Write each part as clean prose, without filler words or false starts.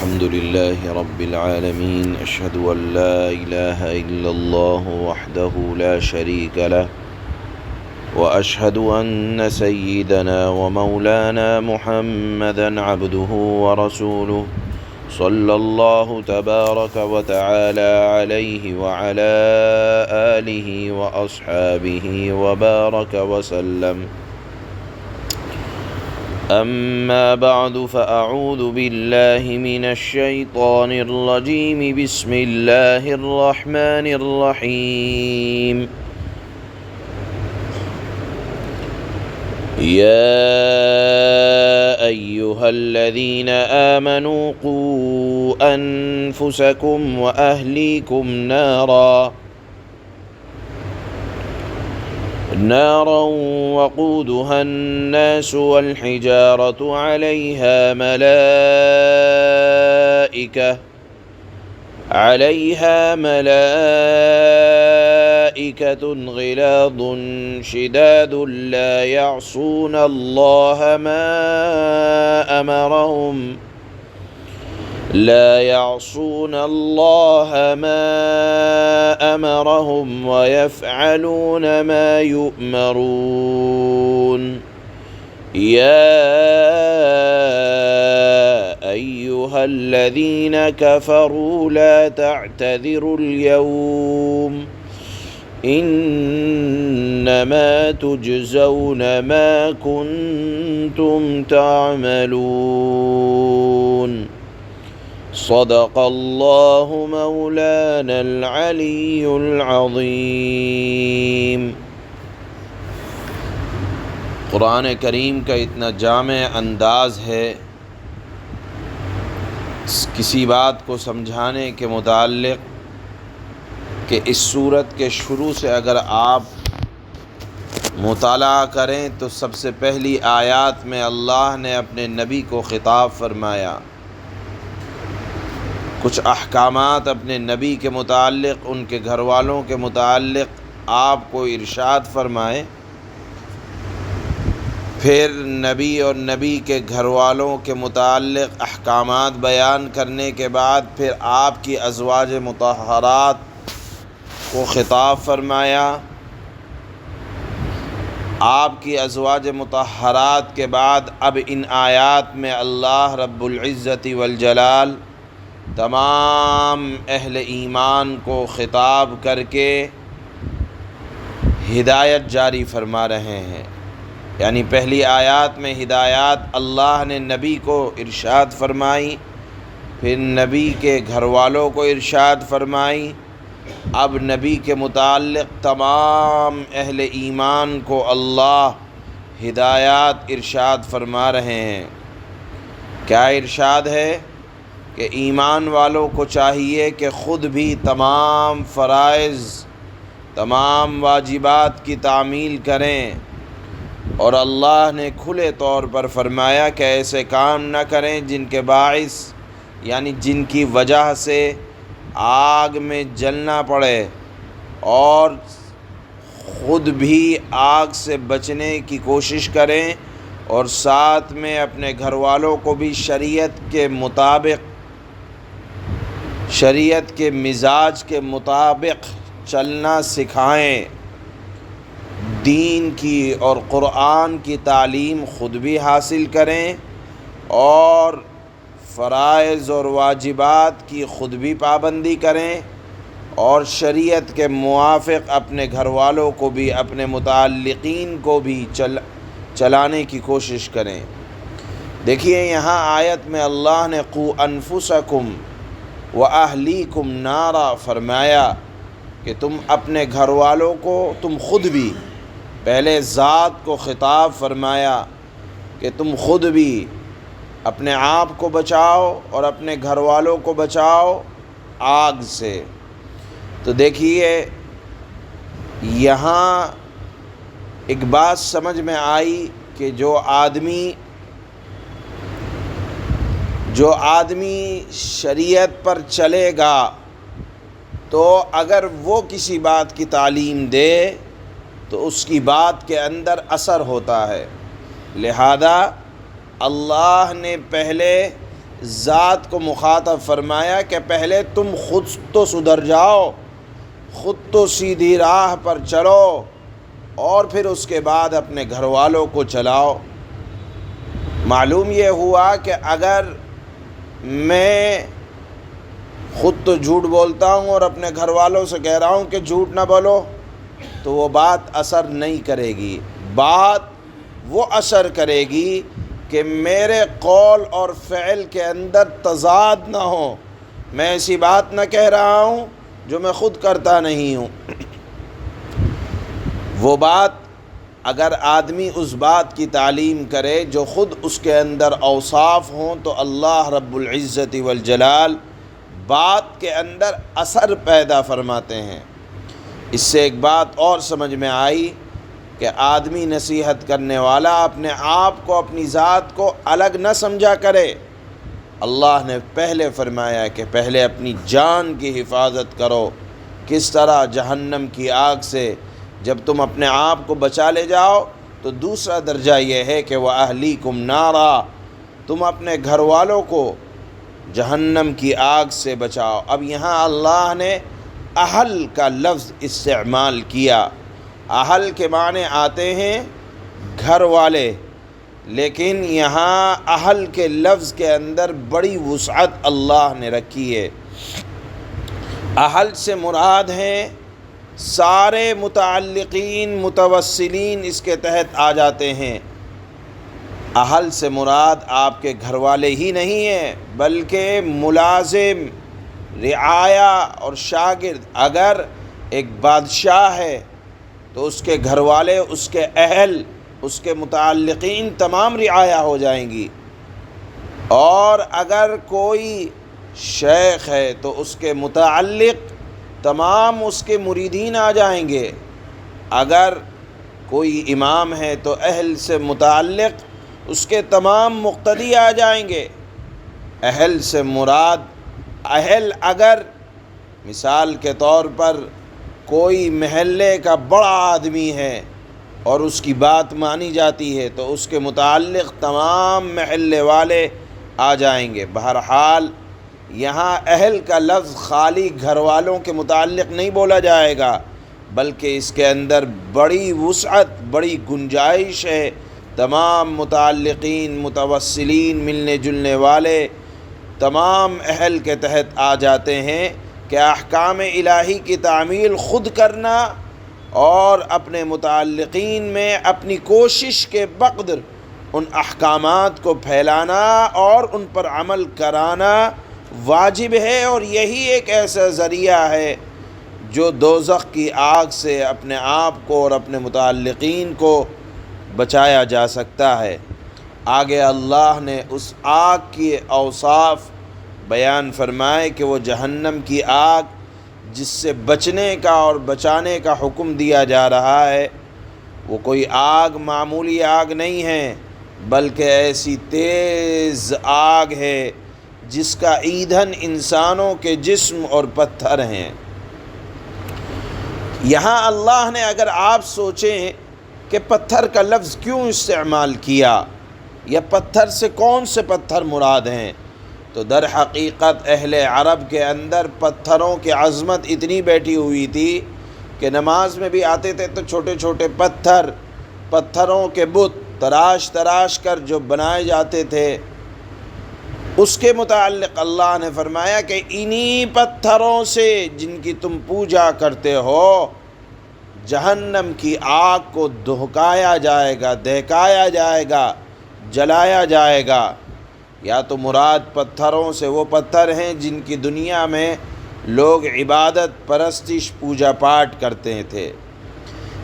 الحمد لله رب العالمين أشهد أن لا إله إلا الله وحده لا شريك له وأشهد أن سيدنا ومولانا محمدا عبده ورسوله صلى الله تبارك وتعالى عليه وعلى آله وأصحابه وبارك وسلم. أما بعد فأعوذ بالله من الشيطان الرجيم. بسم الله الرحمن الرحيم. يا أيها الذين آمنوا قوا أنفسكم وأهليكم نارا وقودها الناس والحجارة عليها ملائكة غلاظ شداد لا يعصون الله ما أمرهم ويفعلون ما يؤمرون. يا أيها الذين كفروا لا تعتذروا اليوم إنما تجزون ما كنتم تعملون. صدق الله مولانا العلی العظیم. قرآن کریم کا اتنا جامع انداز ہے کسی بات کو سمجھانے کے متعلق کہ اس سورت کے شروع سے اگر آپ مطالعہ کریں تو سب سے پہلی آیات میں اللہ نے اپنے نبی کو خطاب فرمایا، کچھ احکامات اپنے نبی کے متعلق، ان کے گھر والوں کے متعلق آپ کو ارشاد فرمائے، پھر نبی اور نبی کے گھر والوں کے متعلق احکامات بیان کرنے کے بعد پھر آپ کی ازواج مطہرات کو خطاب فرمایا۔ آپ کی ازواج مطہرات کے بعد اب ان آیات میں اللہ رب العزت والجلال تمام اہل ایمان کو خطاب کر کے ہدایت جاری فرما رہے ہیں۔ یعنی پہلی آیات میں ہدایات اللہ نے نبی کو ارشاد فرمائی، پھر نبی کے گھر والوں کو ارشاد فرمائی، اب نبی کے متعلق تمام اہل ایمان کو اللہ ہدایات ارشاد فرما رہے ہیں۔ کیا ارشاد ہے؟ کہ ایمان والوں کو چاہیے کہ خود بھی تمام فرائض، تمام واجبات کی تعمیل کریں، اور اللہ نے کھلے طور پر فرمایا کہ ایسے کام نہ کریں جن کے باعث یعنی جن کی وجہ سے آگ میں جلنا پڑے، اور خود بھی آگ سے بچنے کی کوشش کریں، اور ساتھ میں اپنے گھر والوں کو بھی شریعت کے مطابق، شریعت کے مزاج کے مطابق چلنا سکھائیں۔ دین کی اور قرآن کی تعلیم خود بھی حاصل کریں، اور فرائض اور واجبات کی خود بھی پابندی کریں، اور شریعت کے موافق اپنے گھر والوں کو بھی، اپنے متعلقین کو بھی چلانے کی کوشش کریں۔ دیکھیے یہاں آیت میں اللہ نے قُوا انفسکم وَأَهْلِيكُمْ نَارًا فرمایا کہ تم اپنے گھر والوں کو، تم خود بھی، پہلے ذات کو خطاب فرمایا کہ تم خود بھی اپنے آپ کو بچاؤ اور اپنے گھر والوں کو بچاؤ آگ سے۔ تو دیکھیے یہاں ایک بات سمجھ میں آئی کہ جو آدمی شریعت پر چلے گا تو اگر وہ کسی بات کی تعلیم دے تو اس کی بات کے اندر اثر ہوتا ہے۔ لہذا اللہ نے پہلے ذات کو مخاطب فرمایا کہ پہلے تم خود تو سدھر جاؤ، خود تو سیدھی راہ پر چلو، اور پھر اس کے بعد اپنے گھر والوں کو چلاؤ۔ معلوم یہ ہوا کہ اگر میں خود تو جھوٹ بولتا ہوں اور اپنے گھر والوں سے کہہ رہا ہوں کہ جھوٹ نہ بولو، تو وہ بات اثر نہیں کرے گی۔ بات وہ اثر کرے گی کہ میرے قول اور فعل کے اندر تضاد نہ ہو، میں ایسی بات نہ کہہ رہا ہوں جو میں خود کرتا نہیں ہوں۔ وہ بات اگر آدمی اس بات کی تعلیم کرے جو خود اس کے اندر اوصاف ہوں، تو اللہ رب العزت والجلال بات کے اندر اثر پیدا فرماتے ہیں۔ اس سے ایک بات اور سمجھ میں آئی کہ آدمی نصیحت کرنے والا اپنے آپ کو، اپنی ذات کو الگ نہ سمجھا کرے۔ اللہ نے پہلے فرمایا کہ پہلے اپنی جان کی حفاظت کرو۔ کس طرح؟ جہنم کی آگ سے جب تم اپنے آپ کو بچا لے جاؤ تو دوسرا درجہ یہ ہے کہ وَأَهْلِيكُمْ نَارًا، تم اپنے گھر والوں کو جہنم کی آگ سے بچاؤ۔ اب یہاں اللہ نے اہل کا لفظ استعمال کیا۔ اہل کے معنی آتے ہیں گھر والے، لیکن یہاں اہل کے لفظ کے اندر بڑی وسعت اللہ نے رکھی ہے۔ اہل سے مراد ہیں سارے متعلقین، متوسلین اس کے تحت آ جاتے ہیں۔ اہل سے مراد آپ کے گھر والے ہی نہیں ہیں، بلکہ ملازم، رعایا اور شاگرد۔ اگر ایک بادشاہ ہے تو اس کے گھر والے، اس کے اہل، اس کے متعلقین تمام رعایا ہو جائیں گی، اور اگر کوئی شیخ ہے تو اس کے متعلق تمام اس کے مریدین آ جائیں گے۔ اگر کوئی امام ہے تو اہل سے متعلق اس کے تمام مقتدی آ جائیں گے۔ اہل سے مراد، اہل اگر مثال کے طور پر کوئی محلے کا بڑا آدمی ہے اور اس کی بات مانی جاتی ہے تو اس کے متعلق تمام محلے والے آ جائیں گے۔ بہرحال یہاں اہل کا لفظ خالی گھر والوں کے متعلق نہیں بولا جائے گا، بلکہ اس کے اندر بڑی وسعت، بڑی گنجائش ہے۔ تمام متعلقین، متوسلین، ملنے جلنے والے تمام اہل کے تحت آ جاتے ہیں کہ احکام الہی کی تعمیل خود کرنا اور اپنے متعلقین میں اپنی کوشش کے بقدر ان احکامات کو پھیلانا اور ان پر عمل کرانا واجب ہے، اور یہی ایک ایسا ذریعہ ہے جو دوزخ کی آگ سے اپنے آپ کو اور اپنے متعلقین کو بچایا جا سکتا ہے۔ آگے اللہ نے اس آگ کی اوصاف بیان فرمائے کہ وہ جہنم کی آگ جس سے بچنے کا اور بچانے کا حکم دیا جا رہا ہے، وہ کوئی آگ معمولی آگ نہیں ہے، بلکہ ایسی تیز آگ ہے جس کا ایندھن انسانوں کے جسم اور پتھر ہیں۔ یہاں اللہ نے، اگر آپ سوچیں کہ پتھر کا لفظ کیوں استعمال کیا یا پتھر سے کون سے پتھر مراد ہیں، تو در حقیقت اہل عرب کے اندر پتھروں کی عظمت اتنی بیٹھی ہوئی تھی کہ نماز میں بھی آتے تھے تو چھوٹے چھوٹے پتھروں کے بت تراش کر جو بنائے جاتے تھے، اس کے متعلق اللہ نے فرمایا کہ انہی پتھروں سے جن کی تم پوجا کرتے ہو جہنم کی آگ کو دہکایا جائے گا، دہکایا جائے گا، جلایا جائے گا۔ یا تو مراد پتھروں سے وہ پتھر ہیں جن کی دنیا میں لوگ عبادت، پرستش، پوجا پاٹ کرتے تھے،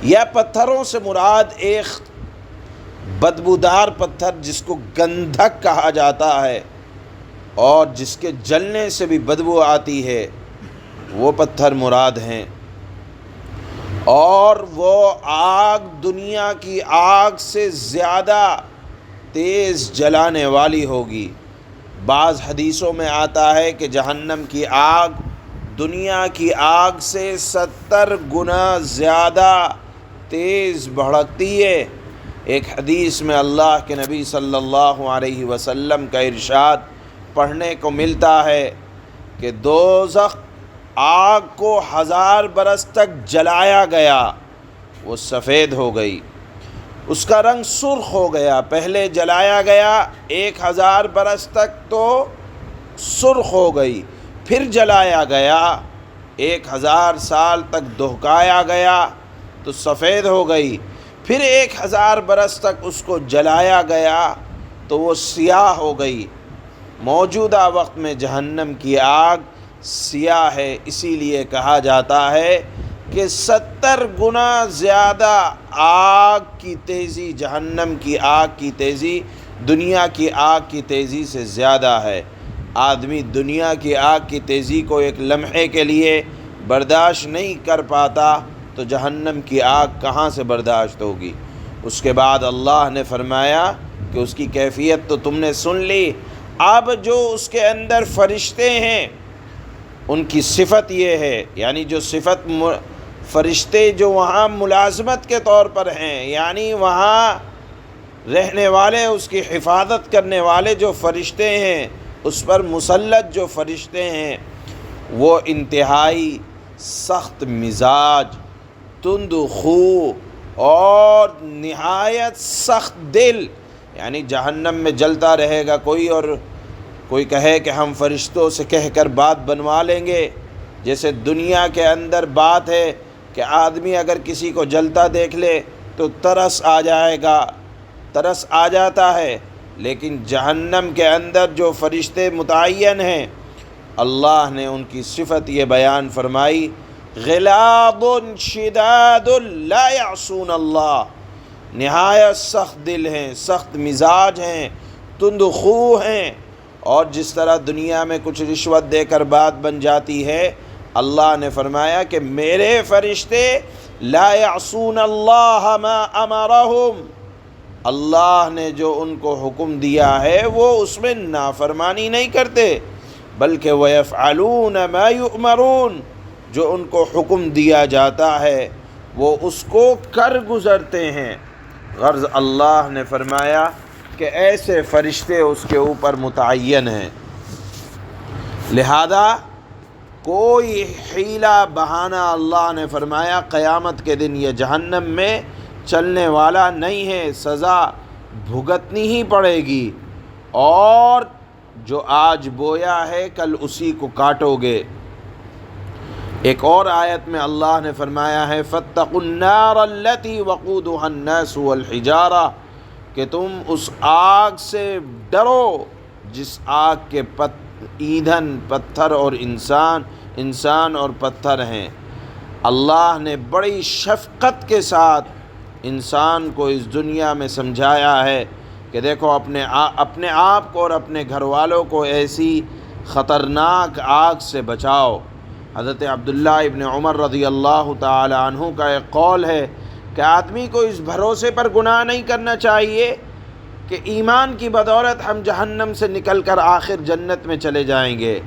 یا پتھروں سے مراد ایک بدبودار پتھر جس کو گندھک کہا جاتا ہے اور جس کے جلنے سے بھی بدبو آتی ہے، وہ پتھر مراد ہیں۔ اور وہ آگ دنیا کی آگ سے زیادہ تیز جلانے والی ہوگی۔ بعض حدیثوں میں آتا ہے کہ جہنم کی آگ دنیا کی آگ سے 70 گنا زیادہ تیز بھڑکتی ہے۔ ایک حدیث میں اللہ کے نبی صلی اللہ علیہ وسلم کا ارشاد پڑھنے کو ملتا ہے کہ دوزخ آگ کو 1000 برس تک جلایا گیا، وہ سفید ہو گئی، اس کا رنگ سرخ ہو گیا۔ پہلے جلایا گیا 1000 برس تک تو سرخ ہو گئی، پھر جلایا گیا 1000 سال تک دہکایا گیا تو سفید ہو گئی، پھر 1000 برس تک اس کو جلایا گیا تو وہ سیاہ ہو گئی۔ موجودہ وقت میں جہنم کی آگ سیاہ ہے، اسی لیے کہا جاتا ہے کہ 70 گنا زیادہ آگ کی تیزی، جہنم کی آگ کی تیزی دنیا کی آگ کی تیزی سے زیادہ ہے۔ آدمی دنیا کی آگ کی تیزی کو ایک لمحے کے لیے برداشت نہیں کر پاتا تو جہنم کی آگ کہاں سے برداشت ہوگی؟ اس کے بعد اللہ نے فرمایا کہ اس کی کیفیت تو تم نے سن لی، اب جو اس کے اندر فرشتے ہیں ان کی صفت یہ ہے، یعنی جو صفت فرشتے جو وہاں ملازمت کے طور پر ہیں، یعنی وہاں رہنے والے، اس کی حفاظت کرنے والے جو فرشتے ہیں، اس پر مسلط جو فرشتے ہیں، وہ انتہائی سخت مزاج، تند خو اور نہایت سخت دل، یعنی جہنم میں جلتا رہے گا کوئی، اور کوئی کہے کہ ہم فرشتوں سے کہہ کر بات بنوا لیں گے۔ جیسے دنیا کے اندر بات ہے کہ آدمی اگر کسی کو جلتا دیکھ لے تو ترس آ جائے گا، ترس آ جاتا ہے، لیکن جہنم کے اندر جو فرشتے متعین ہیں اللہ نے ان کی صفت یہ بیان فرمائی، غلاظ شداد لا یعصون اللہ، نہایت سخت دل ہیں، سخت مزاج ہیں، تند خو ہیں، اور جس طرح دنیا میں کچھ رشوت دے کر بات بن جاتی ہے، اللہ نے فرمایا کہ میرے فرشتے لا یعصون اللہ ما امرہم، اللہ نے جو ان کو حکم دیا ہے وہ اس میں نافرمانی نہیں کرتے، بلکہ وَيَفْعَلُونَ مَا يُؤْمَرُونَ، جو ان کو حکم دیا جاتا ہے وہ اس کو کر گزرتے ہیں۔ غرض اللہ نے فرمایا کہ ایسے فرشتے اس کے اوپر متعین ہیں، لہذا کوئی حیلہ بہانہ اللہ نے فرمایا قیامت کے دن یہ جہنم میں چلنے والا نہیں ہے، سزا بھگتنی ہی پڑے گی، اور جو آج بویا ہے کل اسی کو کاٹو گے۔ ایک اور آیت میں اللہ نے فرمایا ہے فَاتَّقُوا النَّارَ الَّتِي وَقُودُهَا النَّاسُ وَالْحِجَارَةُ، کہ تم اس آگ سے ڈرو جس آگ کے ایندھن پتھر اور انسان اور پتھر ہیں۔ اللہ نے بڑی شفقت کے ساتھ انسان کو اس دنیا میں سمجھایا ہے کہ دیکھو اپنے آپ کو اور اپنے گھر والوں کو ایسی خطرناک آگ سے بچاؤ۔ حضرت عبداللہ ابن عمر رضی اللہ تعالی عنہ کا ایک قول ہے کہ آدمی کو اس بھروسے پر گناہ نہیں کرنا چاہیے کہ ایمان کی بدولت ہم جہنم سے نکل کر آخر جنت میں چلے جائیں گے۔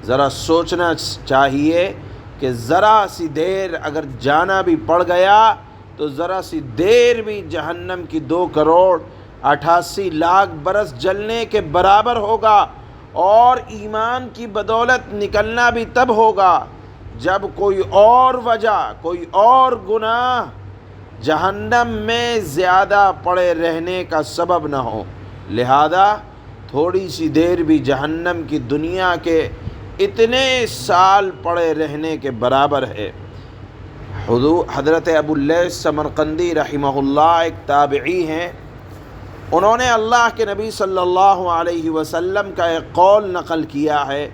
ذرا سوچنا چاہیے کہ ذرا سی دیر اگر جانا بھی پڑ گیا تو ذرا سی دیر بھی جہنم کی 2,88,00,000 برس جلنے کے برابر ہوگا، اور ایمان کی بدولت نکلنا بھی تب ہوگا جب کوئی اور وجہ، کوئی اور گناہ جہنم میں زیادہ پڑے رہنے کا سبب نہ ہو، لہذا تھوڑی سی دیر بھی جہنم کی دنیا کے اتنے سال پڑے رہنے کے برابر ہے۔ حضرت ابو اللیث سمرقندی رحمہ اللہ ایک تابعی ہیں، انہوں نے اللہ کے نبی صلی اللہ علیہ وسلم کا ایک قول نقل کیا ہے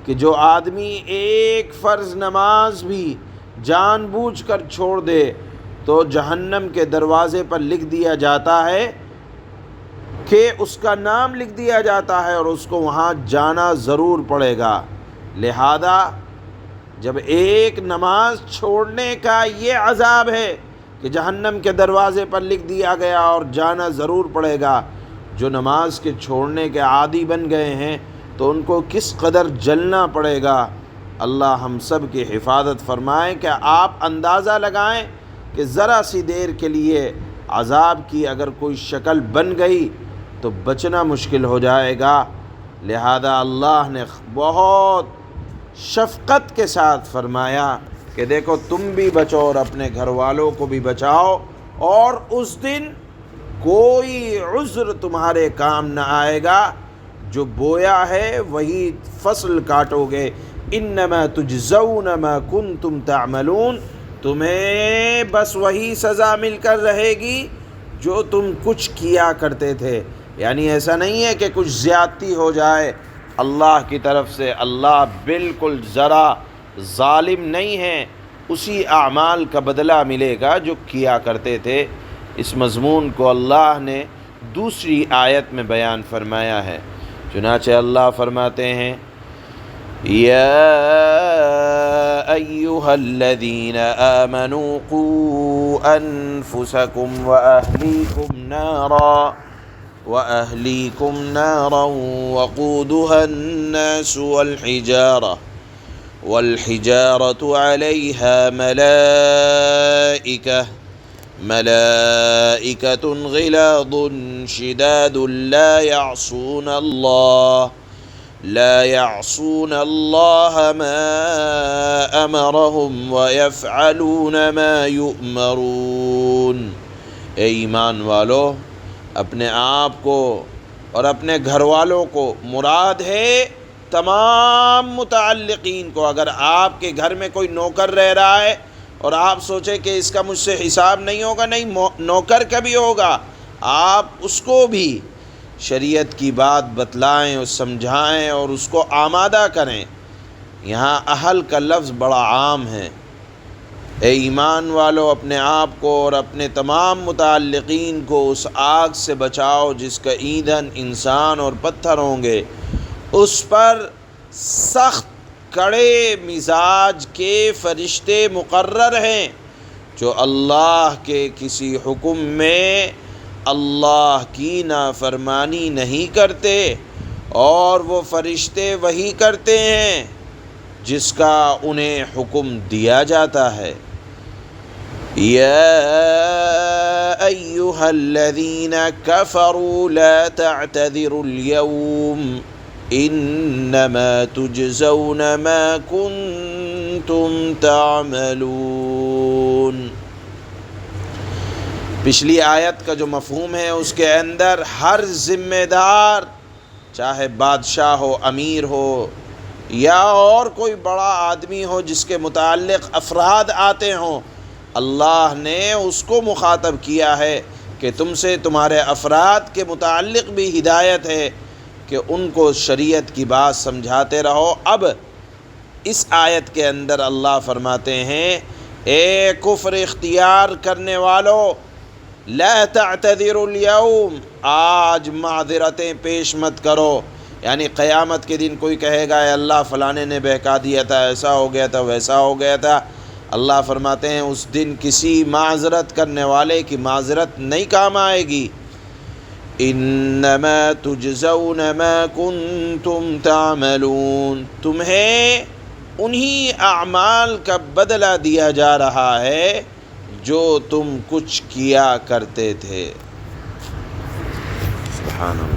کہ جو آدمی ایک فرض نماز بھی جان بوجھ کر چھوڑ دے تو جہنم کے دروازے پر لکھ دیا جاتا ہے کہ اس کا نام لکھ دیا جاتا ہے اور اس کو وہاں جانا ضرور پڑے گا۔ لہذا جب ایک نماز چھوڑنے کا یہ عذاب ہے کہ جہنم کے دروازے پر لکھ دیا گیا اور جانا ضرور پڑے گا، جو نماز کے چھوڑنے کے عادی بن گئے ہیں تو ان کو کس قدر جلنا پڑے گا۔ اللہ ہم سب کی حفاظت فرمائے کہ آپ اندازہ لگائیں کہ ذرا سی دیر کے لیے عذاب کی اگر کوئی شکل بن گئی تو بچنا مشکل ہو جائے گا، لہذا اللہ نے بہت شفقت کے ساتھ فرمایا کہ دیکھو تم بھی بچو اور اپنے گھر والوں کو بھی بچاؤ، اور اس دن کوئی عذر تمہارے کام نہ آئے گا، جو بویا ہے وہی فصل کاٹو گے۔ انما تجزون ما کنتم تعملون، تمہیں بس وہی سزا مل کر رہے گی جو تم کچھ کیا کرتے تھے۔ یعنی ایسا نہیں ہے کہ کچھ زیادتی ہو جائے اللہ کی طرف سے، اللہ بالکل ذرا ظالم نہیں ہے، اسی اعمال کا بدلہ ملے گا جو کیا کرتے تھے۔ اس مضمون کو اللہ نے دوسری آیت میں بیان فرمایا ہے، چنانچہ اللہ فرماتے ہیں یا ایھا الذین آمنوا قوا انفسکم وأهليكم نارا وقودها الناس والحجارة عليها ملائكة غلاظ شداد لا يعصون الله ما أمرهم ويفعلون ما يؤمرون۔ اے ایمان والو، اپنے آپ کو اور اپنے گھر والوں کو، مراد ہے تمام متعلقین کو۔ اگر آپ کے گھر میں کوئی نوکر رہ رہا ہے اور آپ سوچیں کہ اس کا مجھ سے حساب نہیں ہوگا، نہیں، نوکر کا بھی ہوگا، آپ اس کو بھی شریعت کی بات بتلائیں اور سمجھائیں اور اس کو آمادہ کریں۔ یہاں اہل کا لفظ بڑا عام ہے۔ اے ایمان والو، اپنے آپ کو اور اپنے تمام متعلقین کو اس آگ سے بچاؤ جس کا ایندھن انسان اور پتھر ہوں گے۔ اس پر سخت کڑے مزاج کے فرشتے مقرر ہیں جو اللہ کے کسی حکم میں اللہ کی نافرمانی نہیں کرتے، اور وہ فرشتے وہی کرتے ہیں جس کا انہیں حکم دیا جاتا ہے۔ یا ایھا الذین کفروا لا تعتذروا اليوم انما تجزون ما کنتم تعملون۔ پچھلی آیت کا جو مفہوم ہے اس کے اندر ہر ذمہ دار، چاہے بادشاہ ہو، امیر ہو، یا اور کوئی بڑا آدمی ہو جس کے متعلق افراد آتے ہوں، اللہ نے اس کو مخاطب کیا ہے کہ تم سے تمہارے افراد کے متعلق بھی ہدایت ہے کہ ان کو شریعت کی بات سمجھاتے رہو۔ اب اس آیت کے اندر اللہ فرماتے ہیں اے کفر اختیار کرنے والو، لا تعتذروا اليوم، آج معذرتیں پیش مت کرو۔ یعنی قیامت کے دن کوئی کہے گا اے اللہ فلانے نے بہکا دیا تھا، ایسا ہو گیا تھا، ویسا ہو گیا تھا، اللہ فرماتے ہیں اس دن کسی معذرت کرنے والے کی معذرت نہیں کام آئے گی۔ انما تجزون ما کنتم تعملون، تمہیں انہی اعمال کا بدلہ دیا جا رہا ہے جو تم کچھ کیا کرتے تھے۔ سبحان اللہ۔